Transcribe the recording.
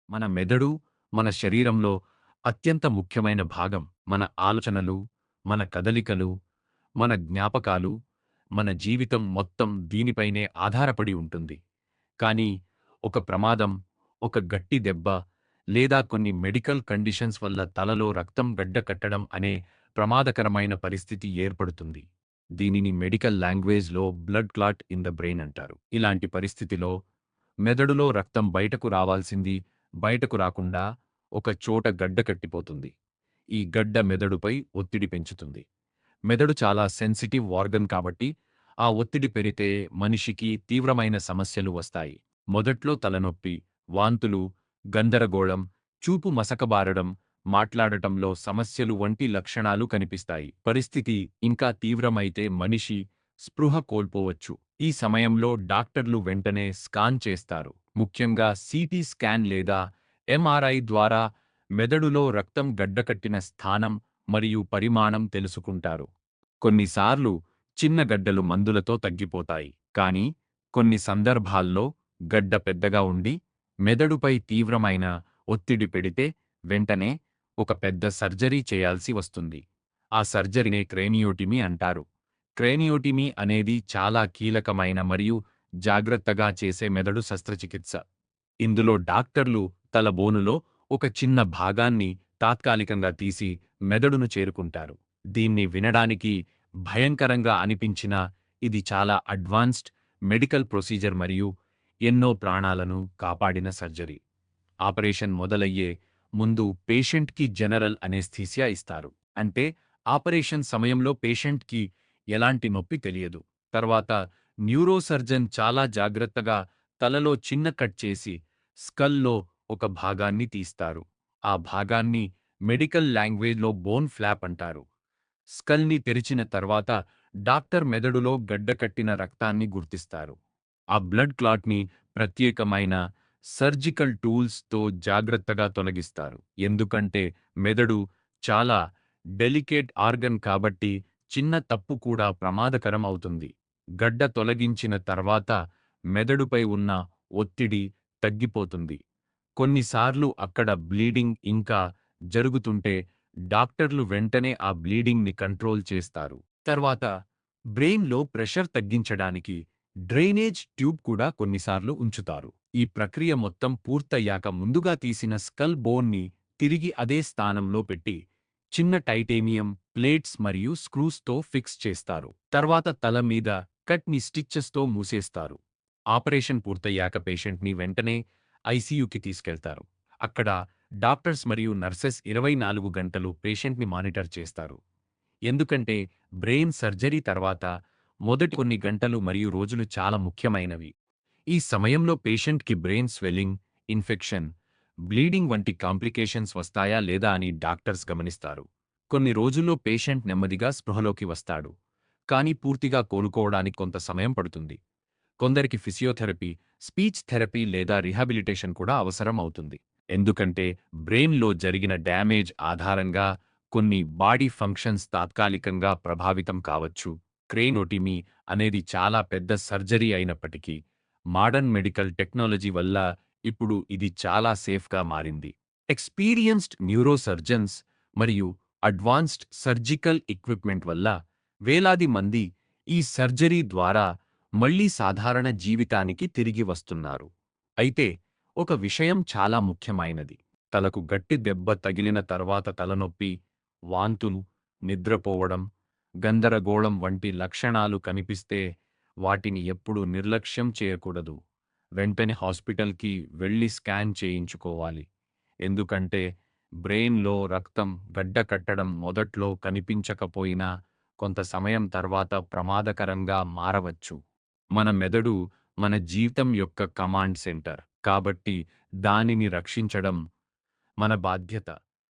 మన మెదడు మన శరీరంలో అత్యంత ముఖ్యమైన భాగం. మన ఆలోచనలు, మన కదలికలు, మన జ్ఞాపకాలు, మన జీవితం మొత్తం దీనిపైనే ఆధారపడి ఉంటుంది. కానీ ఒక ప్రమాదం, ఒక గట్టి దెబ్బ లేదా కొన్ని మెడికల్ కండిషన్స్ వల్ల తలలో రక్తం గడ్డకట్టడం అనే ప్రమాదకరమైన పరిస్థితి ఏర్పడుతుంది. దీనిని మెడికల్ లాంగ్వేజ్‌లో blood clot in the brain అంటారు. ఇలాంటి పరిస్థితిలో మెదడులో రక్తం బయటకు రావాల్సింది బయటకు రాకుండా ఒక చోట గడ్డ కట్టిపోతుంది. ఈ గడ్డ మెదడుపై ఒత్తిడి పెంచుతుంది. మెదడు చాలా సెన్సిటివ్ ఆర్గన్ కాబట్టి ఆ ఒత్తిడి పెరిగితే మనిషికి తీవ్రమైన సమస్యలు వస్తాయి. మొదట్లో తలనొప్పి, వాంతులు, గందరగోళం, చూపు మసకబారడం, మాట్లాడటంలో సమస్యలు వంటి లక్షణాలు కనిపిస్తాయి. పరిస్థితి ఇంకా తీవ్రమైతే మనిషి స్పృహ కోల్పోవచ్చు. ఈ సమయంలో డాక్టర్లు వెంటనే స్కాన్ చేస్తారు. ముఖ్యంగా సిటీ స్కాన్ లేదా ఎంఆర్ఐ ద్వారా మెదడులో రక్తం గడ్డకట్టిన స్థానం మరియు పరిమాణం తెలుసుకుంటారు. కొన్నిసార్లు చిన్న గడ్డలు మందులతో తగ్గిపోతాయి. కానీ కొన్ని సందర్భాల్లో గడ్డ పెద్దగా ఉండి మెదడుపై తీవ్రమైన ఒత్తిడి పెడితే వెంటనే ఒక పెద్ద సర్జరీ చేయాల్సి వస్తుంది. ఆ సర్జరీనే క్రేనియోటిమీ అంటారు. క్రేనియోటిమీ అనేది చాలా కీలకమైన మరియు జాగ్రత్తగా చేసే మెదడు శస్త్రచికిత్స. ఇందులో డాక్టర్లు తల బోనులో ఒక చిన్న భాగాన్ని తాత్కాలికంగా తీసి మెదడును చేరుకుంటారు. దీన్ని వినడానికి భయంకరంగా అనిపించినా ఇది చాలా అడ్వాన్స్డ్ మెడికల్ ప్రొసీజర్ మరియు ఎన్నో ప్రాణాలను కాపాడిన సర్జరీ. ఆపరేషన్ మొదలయ్యే ముందు పేషెంట్‌కి జనరల్ అనెస్థీసియా ఇస్తారు. అంటే ఆపరేషన్ సమయంలో పేషెంట్‌కి ఎలాంటి నొప్పి తెలియదు. తర్వాత న్యూరోసర్జన్ చాలా జాగ్రత్తగా తలలో చిన్న కట్ చేసి స్కల్లో ఒక భాగాన్ని తీస్తారు. ఆ భాగాన్ని మెడికల్ లాంగ్వేజ్‌లో బోన్ ఫ్లాప్ అంటారు. స్కల్‌ని తెరిచిన తర్వాత డాక్టర్ మెదడులో గడ్డకట్టిన రక్తాన్ని గుర్తిస్తారు. ఆ బ్లడ్ క్లాట్‌ని ప్రత్యేకమైన సర్జికల్ టూల్స్‌తో జాగ్రత్తగా తొలగిస్తారు. ఎందుకంటే మెదడు చాలా డెలికేట్ ఆర్గన్ కాబట్టి చిన్న తప్పు కూడా ప్రమాదకరం అవుతుంది. గడ్డ తొలగించిన తర్వాత మెదడుపై ఉన్న ఒత్తిడి తగ్గిపోతుంది. కొన్నిసార్లు అక్కడ బ్లీడింగ్ ఇంకా జరుగుతుంటే డాక్టర్లు వెంటనే ఆ బ్లీడింగ్‌ని కంట్రోల్ చేస్తారు. తర్వాత బ్రెయిన్‌లో ప్రెషర్ తగ్గించడానికి డ్రైనేజ్ ట్యూబ్ కూడా కొన్నిసార్లు ఉంచుతారు. ఈ ప్రక్రియ మొత్తం పూర్తయ్యాక ముందుగా తీసిన స్కల్ బోన్ని తిరిగి అదే స్థానంలో పెట్టి చిన్న టైటేనియం ప్లేట్స్ మరియు స్క్రూస్‌తో ఫిక్స్ చేస్తారు. తర్వాత తల మీద కట్‌ని స్టిచ్చెస్‌తో మూసేస్తారు. ఆపరేషన్ పూర్తయ్యాక పేషెంట్‌ని వెంటనే ఐసీయూకి తీసుకెళ్తారు. అక్కడ డాక్టర్స్ మరియు నర్సెస్ 24 గంటలు పేషెంట్‌ని మానిటర్ చేస్తారు. ఎందుకంటే బ్రెయిన్ సర్జరీ తర్వాత మొదటి కొన్ని గంటలు మరియు రోజులు చాలా ముఖ్యమైనవి. ఈ సమయంలో పేషెంట్‌కి బ్రెయిన్ స్వెల్లింగ్, ఇన్ఫెక్షన్, బ్లీడింగ్ వంటి కాంప్లికేషన్స్ వస్తాయా లేదా అని డాక్టర్స్ గమనిస్తారు. కొన్ని రోజుల్లో పేషెంట్ నెమ్మదిగా స్పృహలోకి వస్తాడు. కానీ పూర్తిగా కోలుకోవడానికి కొంత సమయం పడుతుంది. కొందరికి ఫిజియోథెరపీ, స్పీచ్ థెరపీ లేదా రిహాబిలిటేషన్ కూడా అవసరం అవుతుంది. ఎందుకంటే బ్రెయిన్‌లో జరిగిన డ్యామేజ్ ఆధారంగా కొన్ని బాడీ ఫంక్షన్స్ తాత్కాలికంగా ప్రభావితం కావచ్చు. క్రేనోటిమీ అనేది చాలా పెద్ద సర్జరీ అయినప్పటికీ మోడర్న్ మెడికల్ టెక్నాలజీ వల్ల ఇప్పుడు ఇది చాలా సేఫ్‌గా మారింది. ఎక్స్‌పీరియన్స్డ్ న్యూరోసర్జన్స్ మరియు అడ్వాన్స్డ్ సర్జికల్ ఎక్విప్‌మెంట్ వల్ల వేలాది మంది ఈ సర్జరీ ద్వారా మళ్ళీ సాధారణ జీవితానికి తిరిగి వస్తున్నారు. అయితే ఒక విషయం చాలా ముఖ్యమైనది. తలకు గట్టి దెబ్బ తగిలిన తర్వాత తలనొప్పి, వాంతులు, నిద్రపోవడం, గందరగోళం వంటి లక్షణాలు కనిపిస్తే వాటిని ఎప్పుడూ నిర్లక్ష్యం చేయకూడదు. వెంటనే హాస్పిటల్‌కి వెళ్లి స్కాన్ చేయించుకోవాలి. ఎందుకంటే బ్రెయిన్‌లో రక్తం గడ్డ కట్టడం మొదట్లో కనిపించకపోయినా కొంత సమయం తర్వాత ప్రమాదకరంగా మారవచ్చు. మన మెదడు మన జీవితం యొక్క కమాండ్ సెంటర్. కాబట్టి దానిని రక్షించడం మన బాధ్యత.